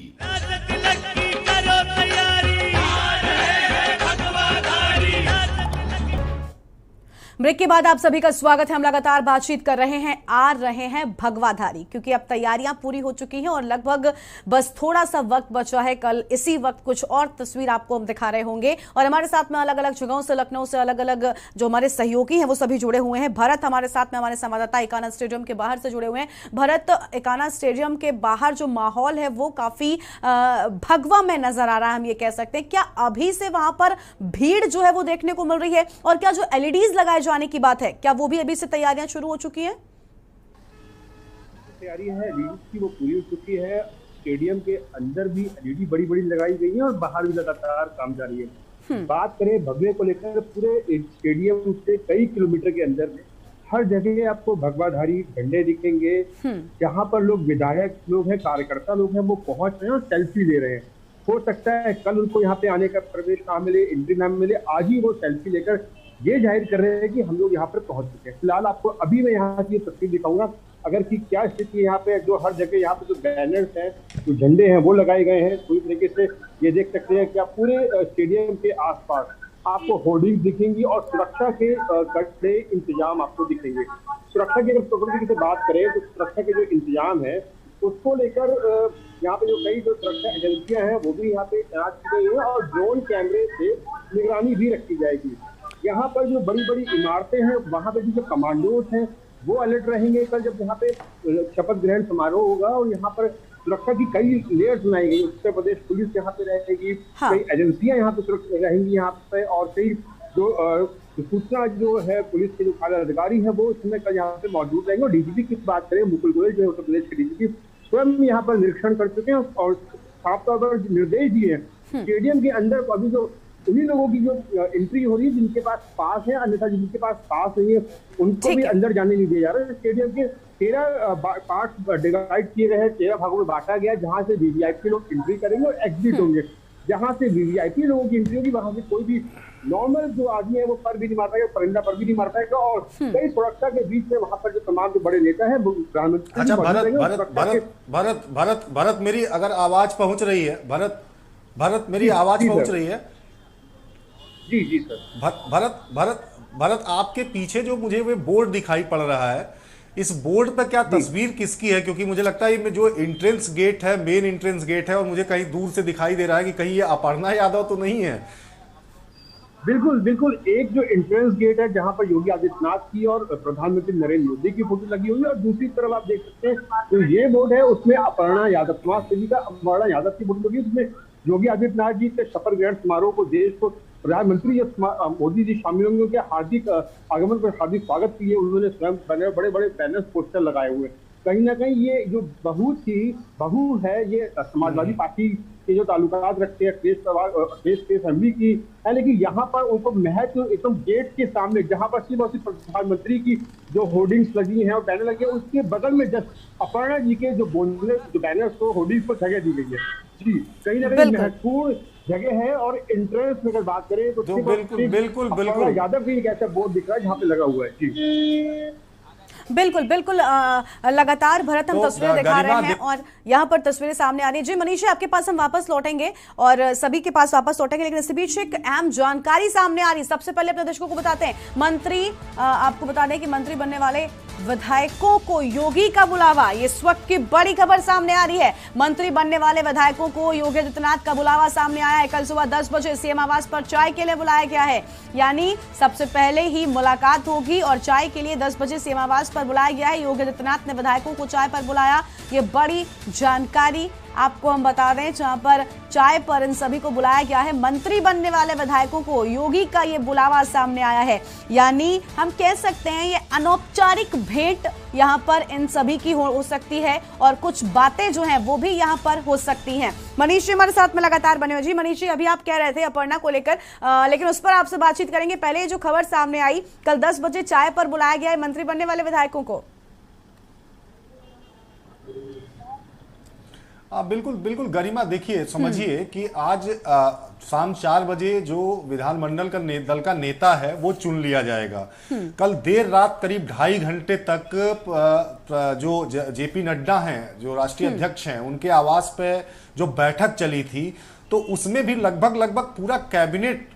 ब्रेक के बाद आप सभी का स्वागत है। हम लगातार बातचीत कर रहे हैं, आ रहे हैं भगवाधारी, क्योंकि अब तैयारियां पूरी हो चुकी हैं और लगभग बस थोड़ा सा वक्त बचा है। कल इसी वक्त कुछ और तस्वीर आपको हम दिखा रहे होंगे और हमारे साथ में अलग अलग जगहों से, लखनऊ से अलग अलग जो हमारे सहयोगी हैं वो सभी जुड़े हुए हैं। भरत हमारे साथ में, हमारे संवाददाता एकाना स्टेडियम के बाहर से जुड़े हुए हैं। भरत, एकाना स्टेडियम के बाहर जो माहौल है वो काफी भगवा में नजर आ रहा है, हम ये कह सकते हैं। क्या अभी से वहां पर भीड़ जो है वो देखने को मिल रही है, और क्या जो LEDs लगाए जाने की बात है, क्या वो भी अभी से तैयारियां शुरू हो चुकी हैं? तैयारी है LEDs की, वो पूरी हो चुकी है। स्टेडियम के अंदर भी LED बड़ी बड़ी लगाई गई है और बाहर भी लगातार काम जारी है। बात करें भगवे को लेकर, पूरे स्टेडियम से कई किलोमीटर के अंदर में हर जगह आपको भगवाधारी झंडे दिखेंगे। जहां पर लोग, विधायक लोग हैं, कार्यकर्ता लोग हैं, वो पहुंच रहे हैं और सेल्फी ले रहे हैं। हो सकता है कल उनको यहाँ पे आने का प्रवेश ना मिले, एंट्री ना मिले, आज ही वो सेल्फी लेकर ये जाहिर कर रहे हैं कि हम लोग यहाँ पर पहुंच चुके हैं। फिलहाल आपको अभी मैं यहाँ की तस्वीर दिखाऊंगा, अगर की क्या स्थिति है यहाँ पे। जो हर जगह यहाँ पे जो बैनर्स हैं, जो झंडे हैं, वो लगाए गए हैं। पूरी तरीके से ये देख सकते हैं कि आप पूरे स्टेडियम के आसपास आपको होर्डिंग दिखेंगी और सुरक्षा के कड़े इंतजाम आपको दिखेंगे। सुरक्षा की अगर प्रकृति से बात करें तो सुरक्षा के जो इंतजाम है उसको लेकर यहाँ पे जो कई जो सुरक्षा एजेंसियां हैं वो भी यहाँ पे तैनात की गई है और ड्रोन कैमरे से निगरानी भी रखी जाएगी। यहाँ पर जो बड़ी बड़ी इमारतें हैं वहाँ पे भी जो कमांडोज हैं वो अलर्ट रहेंगे कल जब यहाँ पे शपथ ग्रहण समारोह होगा। और यहाँ पर सुरक्षा की कई लेयर्स बनाई गई। उत्तर प्रदेश पुलिस यहाँ पे रहेगी, कई एजेंसियां यहाँ पे रहेंगी यहाँ पे, और कई जो सूचना जो है पुलिस के जो आला अधिकारी है वो इसमें कल यहाँ पे मौजूद रहेंगे। और डीजीपी की बात करें, मुकुल गोयल जो है उत्तर प्रदेश के डीजीपी स्वयं यहाँ पर निरीक्षण कर चुके हैं और साफ तौर पर निर्देश दिए हैं स्टेडियम के अंदर अभी जो उन्हीं लोगों की जो एंट्री हो रही है जिनके पास पास है, अन्यथा जिनके पास पास नहीं है उनको भी अंदर जाने नहीं दिया जा रहा है। स्टेडियम के 13 पार्ट डिवाइड किए गए हैं, 13 भागों में बांटा गया है, जहां से वीवीआईपी लोग एंट्री करेंगे और एग्जिट होंगे। जहां से वीवीआईपी लोगों की एंट्री होगी वहां से कोई भी नॉर्मल जो आदमी है वो पर भी नहीं मार पाएगा, परिंदा पर भी नहीं मार पाएगा। और कई सुरक्षा के बीच में वहां पर जो तमाम जो बड़े नेता है प्रधानमंत्री। अच्छा भरत मेरी अगर आवाज पहुंच रही है, भरत मेरी आवाज पहुंच रही है? जी जी सर। भरत आपके पीछे जो मुझे वो बोर्ड दिखाई पड़ रहा है, इस बोर्ड पर क्या तस्वीर किसकी है? क्योंकि मुझे लगता है ये जो एंट्रेंस गेट है, मेन एंट्रेंस गेट है, और मुझे कहीं दूर से दिखाई दे रहा है कि कहीं ये अपर्णा यादव तो नहीं है? बिल्कुल बिल्कुल, एक जो एंट्रेंस गेट है जहां पर योगी आदित्यनाथ की और प्रधानमंत्री नरेंद्र मोदी की फोटो लगी हुई है, और दूसरी तरफ आप देख सकते हैं तो ये बोर्ड है उसमें अपर्णा यादव, समाज सेवी का अपर्णा यादव की फोटो लगी है। उसमें योगी आदित्यनाथ जी के शपथ ग्रहण समारोह को देश को प्रधानमंत्री मोदी जी शामिल होंगे, उनके हार्दिक आगमन पर हार्दिक स्वागत किए। उन्होंने स्वयं बड़े बड़े बैनर्स पोस्टर लगाए हुए। कहीं ना कहीं ये जो बहू है ये समाजवादी पार्टी के जो ताल्लुकात रखते हैं देश के असेंबली की है, लेकिन यहाँ पर उनको महत्व एकदम गेट के सामने जहाँ पर सिर्फ और सिर्फ प्रधानमंत्री की जो होर्डिंग्स लगी हैं और बैनर लगे हैं उसके बगल में जस्ट अपर्णा जी के जो बैनर्स को होर्डिंग्स को जगह दी गई है। जी, कहीं ना कहीं महत्वपूर्ण जगह है। और इंट्रेंस में अगर बात करें तो बिल्कुल यादव भी एक ऐसा बोर्ड दिख रहा है जहाँ पे लगा हुआ है। जी बिल्कुल बिल्कुल, लगातार भरत हम तस्वीरें दिखा रहे हैं और यहाँ पर तस्वीरें सामने आ रही है। जी मनीषी, आपके पास हम वापस लौटेंगे और सभी के पास वापस लौटेंगे, लेकिन इस बीच एक अहम जानकारी सामने आ रही है। सबसे पहले अपने दर्शकों को बताते हैं, मंत्री आपको बता दें कि मंत्री बनने वाले विधायकों को योगी का बुलावा, ये इस वक्त की बड़ी खबर सामने आ रही है। मंत्री बनने वाले विधायकों को योगी आदित्यनाथ का बुलावा सामने आया है। कल सुबह 10 बजे सीएम आवास पर चाय के लिए बुलाया गया है, यानी सबसे पहले ही मुलाकात होगी और चाय के लिए 10 बजे सीएम आवास पर बुलाया गया है। योगी आदित्यनाथ ने विधायकों को चाय पर बुलाया, ये बड़ी जानकारी आपको हम बता दें, जहां पर चाय पर इन सभी को बुलाया गया है। मंत्री बनने वाले विधायकों को योगी का ये बुलावा सामने आया है, यानी हम कह सकते हैं ये अनौपचारिक भेंट यहां पर इन सभी की हो सकती है और कुछ बातें जो हैं वो भी यहां पर हो सकती हैं। मनीषी हमारे साथ में लगातार बने हुए। जी मनीषी, अभी आप कह रहे थे अपर्णा को लेकर, लेकिन उस पर आपसे बातचीत करेंगे। पहले जो खबर सामने आई, कल 10 बजे चाय पर बुलाया गया है मंत्री बनने वाले विधायकों को। बिल्कुल बिल्कुल गरिमा, देखिए समझिए कि आज शाम 4 बजे जो विधानमंडल का दल का नेता है वो चुन लिया जाएगा। कल देर रात करीब 2.5 घंटे तक जो जेपी नड्डा हैं, जो राष्ट्रीय अध्यक्ष हैं, उनके आवास पे जो बैठक चली थी तो उसमें भी लगभग पूरा कैबिनेट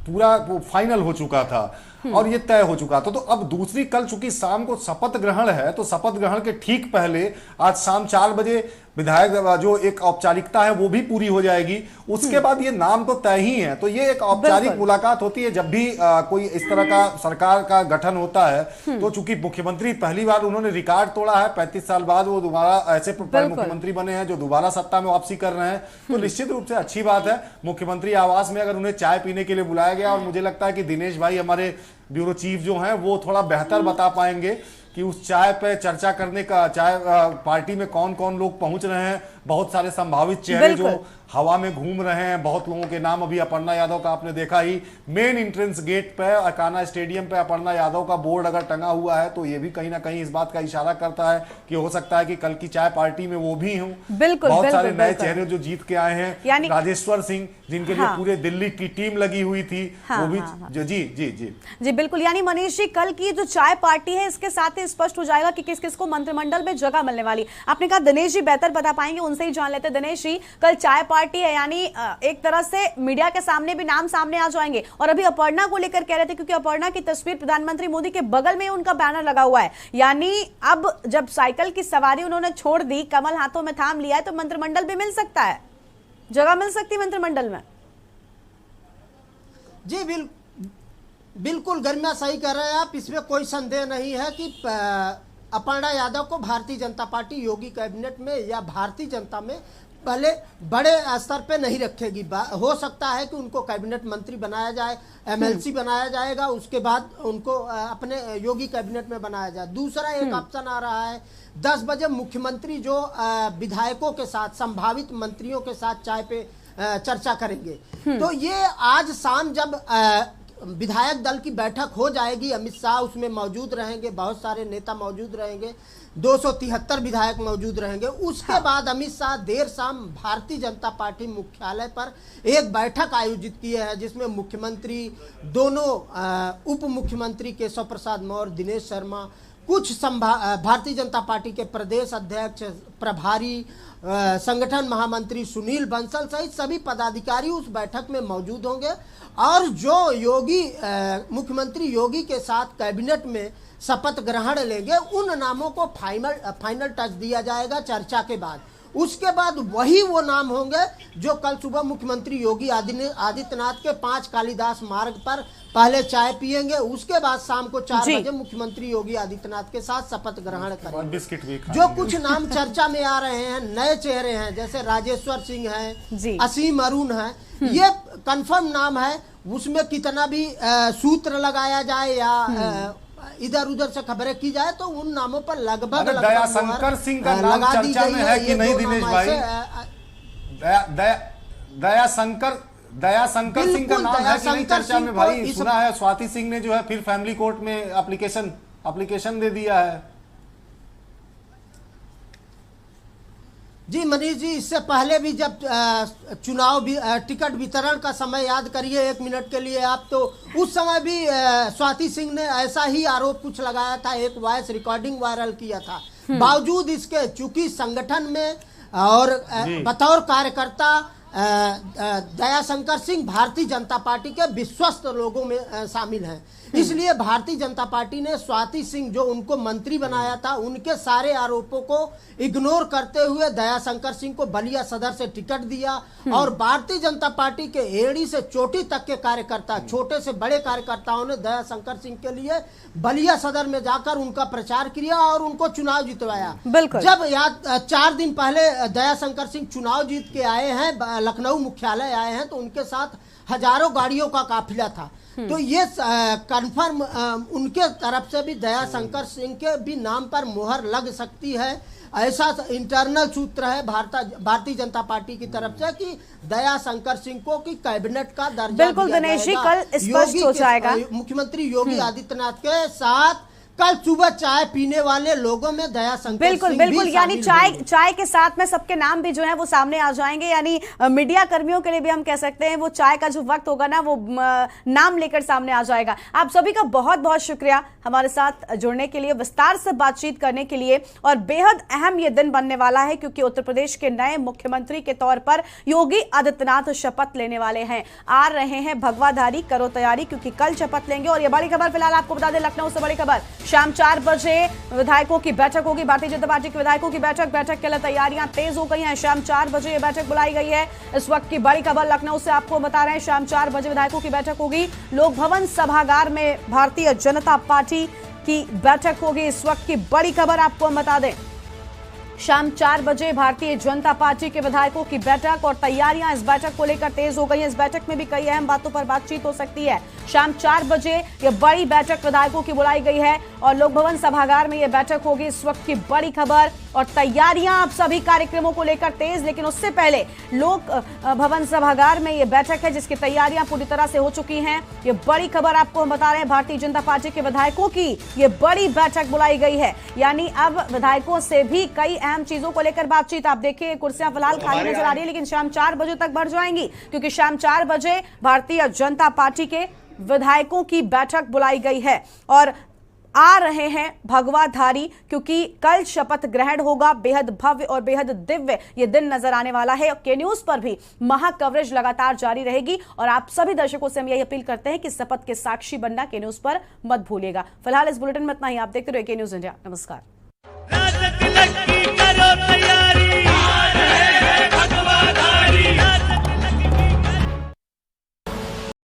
पूरा वो फाइनल हो चुका था और ये तय हो चुका था। तो अब दूसरी, कल चूंकि शाम को शपथ ग्रहण है तो शपथ ग्रहण के ठीक पहले आज शाम 4 बजे विधायक जो एक औपचारिकता है वो भी पूरी हो जाएगी। उसके बाद ये नाम तो तय ही है, तो ये एक औपचारिक मुलाकात होती है जब भी कोई इस तरह का सरकार का गठन होता है। तो चूंकि मुख्यमंत्री पहली बार उन्होंने रिकॉर्ड तोड़ा है, 35 साल बाद वो दोबारा ऐसे मुख्यमंत्री बने हैं जो दोबारा सत्ता में वापसी कर रहे हैं, तो निश्चित रूप से अच्छी बात है। मुख्यमंत्री आवास में अगर उन्हें चाय पीने के लिए बुलाया गया, और मुझे लगता है कि दिनेश भाई हमारे ब्यूरो चीफ जो हैं वो थोड़ा बेहतर बता पाएंगे कि उस चाय पे चर्चा करने का, चाय पार्टी में कौन कौन लोग पहुंच रहे हैं। बहुत सारे संभावित चेहरे जो हवा में घूम रहे हैं, बहुत लोगों के नाम, अभी अपर्णा यादव का आपने देखा ही, मेन एंट्रेंस गेट पे अकाना स्टेडियम पे अपर्णा यादव का बोर्ड अगर टंगा हुआ है तो ये भी कहीं ना कहीं इस बात का इशारा करता है कि हो सकता है कि कल की चाय पार्टी में वो भी हों। बहुत सारे नए चेहरे जो जीत के आए हैं, राजेश्वर सिंह जिनके लिए पूरे दिल्ली की टीम लगी हुई थी, वो भी जी जी जी जी बिल्कुल। यानी मनीष जी, कल की जो चाय पार्टी है इसके साथ ही स्पष्ट हो जाएगा कि किस किस को मंत्रिमंडल में जगह मिलने वाली। आपने कहा दिनेश जी बेहतर बता पाएंगे, उनसे ही जान लेते। दिनेश जी, कल चाय पार्टी है, यानी एक तरह से मीडिया के सामने भी नाम सामने आ जाएंगे। और अभी अपर्णा को लेकर कह रहे थे, क्योंकि अपर्णा की तस्वीर प्रधानमंत्री मोदी के बगल में उनका बैनर लगा हुआ है, यानी अब जब साइकिल की सवारी उन्होंने छोड़ दी, कमल हाथों में थाम लिया है, तो मंत्रिमंडल भी मिल सकता है, जगह मिल सकती है मंत्रिमंडल में। जी बिल्कुल गरिमा, सही कह रहे हैं आप, इसमें कोई संदेह नहीं है कि अपर्णा यादव को भारतीय जनता पार्टी योगी कैबिनेट में या भारतीय जनता में पहले बड़े स्तर पे नहीं रखेगी। हो सकता है कि उनको कैबिनेट मंत्री बनाया जाए, एमएलसी बनाया जाएगा, उसके बाद उनको अपने योगी कैबिनेट में बनाया जाए। दूसरा एक ऑप्शन आ रहा है 10 बजे मुख्यमंत्री जो विधायकों के साथ, संभावित मंत्रियों के साथ चाय पे चर्चा करेंगे। तो ये आज शाम जब विधायक दल की बैठक हो जाएगी, अमित शाह उसमें मौजूद रहेंगे, बहुत सारे नेता मौजूद रहेंगे, 273 विधायक मौजूद रहेंगे। उसके बाद अमित शाह देर शाम भारतीय जनता पार्टी मुख्यालय पर एक बैठक आयोजित किए हैं, जिसमें मुख्यमंत्री, दोनों उप मुख्यमंत्री केशव प्रसाद मौर्य, दिनेश शर्मा, कुछ भारतीय जनता पार्टी के प्रदेश अध्यक्ष, प्रभारी, संगठन महामंत्री सुनील बंसल सहित सभी पदाधिकारी उस बैठक में मौजूद होंगे। और जो योगी मुख्यमंत्री योगी के साथ कैबिनेट में शपथ ग्रहण लेंगे, उन नामों को फाइनल टच दिया जाएगा चर्चा के बाद। उसके बाद वही वो नाम होंगे जो कल सुबह मुख्यमंत्री योगी आदित्यनाथ के 5 कालिदास मार्ग पर पहले चाय पिएंगे, उसके बाद शाम को 4 बजे मुख्यमंत्री योगी आदित्यनाथ के साथ शपथ ग्रहण करेंगे। जो कुछ नाम चर्चा में आ रहे हैं, नए चेहरे हैं, जैसे राजेश्वर सिंह हैं, असीम अरुण हैं, ये कंफर्म नाम है। उसमें कितना भी सूत्र लगाया जाए या इधर उधर से खबरें की जाए तो उन नामों पर लगभग दयाशंकर सिंह का नाम चर्चा में है कि नहीं दिनेश भाई? दयाशंकर सिंह का नाम है कि नहीं चर्चा में भाई? सुना है स्वाति सिंह ने जो है फिर फैमिली कोर्ट में एप्लीकेशन दे दिया है। जी मनीष जी, इससे पहले भी जब चुनाव भी टिकट वितरण का समय याद करिए 1 मिनट के लिए आप, तो उस समय भी स्वाति सिंह ने ऐसा ही आरोप कुछ लगाया था, एक वॉइस रिकॉर्डिंग वायरल किया था। बावजूद इसके चूंकि संगठन में और बतौर कार्यकर्ता दयाशंकर सिंह भारतीय जनता पार्टी के विश्वस्त लोगों में शामिल हैं, इसलिए भारतीय जनता पार्टी ने स्वाति सिंह जो उनको मंत्री बनाया था, उनके सारे आरोपों को इग्नोर करते हुए दयाशंकर सिंह को बलिया सदर से टिकट दिया। और भारतीय जनता पार्टी के एड़ी से चोटी तक के कार्यकर्ता, छोटे से बड़े कार्यकर्ताओं ने दयाशंकर सिंह के लिए बलिया सदर में जाकर उनका प्रचार किया और उनको चुनाव जितवाया। जब यहाँ 4 दिन पहले दयाशंकर सिंह चुनाव जीत के आए हैं, लखनऊ मुख्यालय आए हैं, तो उनके साथ हजारों गाड़ियों का काफिला था। तो ये कंफर्म उनके तरफ से भी दयाशंकर सिंह के भी नाम पर मुहर लग सकती है, ऐसा इंटरनल सूत्र है भारतीय जनता पार्टी की तरफ से कि दयाशंकर सिंह को कि कैबिनेट का दर्जा बिल्कुल दिनेश जी, कल स्पष्ट हो जाएगा। मुख्यमंत्री योगी आदित्यनाथ के साथ कल सुबह चाय पीने वाले लोगों में दयाशंकर बिल्कुल यानी चाय के साथ में सबके नाम भी जो है वो सामने आ जाएंगे। यानी मीडिया कर्मियों के लिए भी हम कह सकते हैं वो चाय का जो वक्त होगा ना, वो नाम लेकर सामने आ जाएगा। आप सभी का बहुत बहुत शुक्रिया हमारे साथ जुड़ने के लिए, विस्तार से बातचीत करने के लिए। और बेहद अहम ये दिन बनने वाला है क्योंकि उत्तर प्रदेश के नए मुख्यमंत्री के तौर पर योगी आदित्यनाथ शपथ लेने वाले हैं। आ रहे हैं भगवाधारी, करो तैयारी, क्योंकि कल शपथ लेंगे। और ये बड़ी खबर फिलहाल आपको बता दें, लखनऊ से बड़ी खबर, शाम 4 बजे विधायकों की बैठक होगी, भारतीय जनता पार्टी के विधायकों की बैठक के लिए तैयारियां तेज हो गई हैं। शाम 4 बजे ये बैठक बुलाई गई है। इस वक्त की बड़ी खबर लखनऊ से आपको बता रहे हैं, शाम 4 बजे विधायकों की बैठक होगी। लोक भवन सभागार में भारतीय जनता पार्टी की बैठक होगी। इस वक्त की बड़ी खबर आपको हम बता दें, शाम 4 बजे भारतीय जनता पार्टी के विधायकों की बैठक और तैयारियां इस बैठक को लेकर तेज हो गई हैं। इस बैठक में भी कई अहम बातों पर बातचीत हो सकती है। शाम 4 बजे यह बड़ी बैठक विधायकों की बुलाई गई है और लोक भवन सभागार में यह बैठक होगी। इस वक्त की बड़ी खबर और तैयारियां आप सभी कार्यक्रमों को लेकर तेज, लेकिन उससे पहले लोक भवन सभागार में यह बैठक है जिसकी तैयारियां पूरी तरह से हो चुकी हैं। ये बड़ी खबर आपको हम बता रहे हैं, भारतीय जनता पार्टी के विधायकों की ये बड़ी बैठक बुलाई गई है। यानी अब विधायकों से भी कई अहम चीजों को लेकर बातचीत। आप देखिए कुर्सियां फिलहाल खाली नजर आ रही है, लेकिन शाम 4 बजे तक भर जाएंगी क्योंकि शाम 4 बजे भारतीय जनता पार्टी के विधायकों की बैठक बुलाई गई है। और आ रहे हैं भगवाधारी, क्योंकि कल शपथ ग्रहण होगा। बेहद भव्य और बेहद दिव्य ये दिन नजर आने वाला है। के न्यूज पर भी महा कवरेज लगातार जारी रहेगी और आप सभी दर्शकों से हम यही अपील करते हैं कि शपथ के साक्षी बनना के न्यूज पर मत भूलिएगा। फिलहाल इस बुलेटिन में इतना ही। आप देखते रहिए के न्यूज इंडिया। नमस्कार।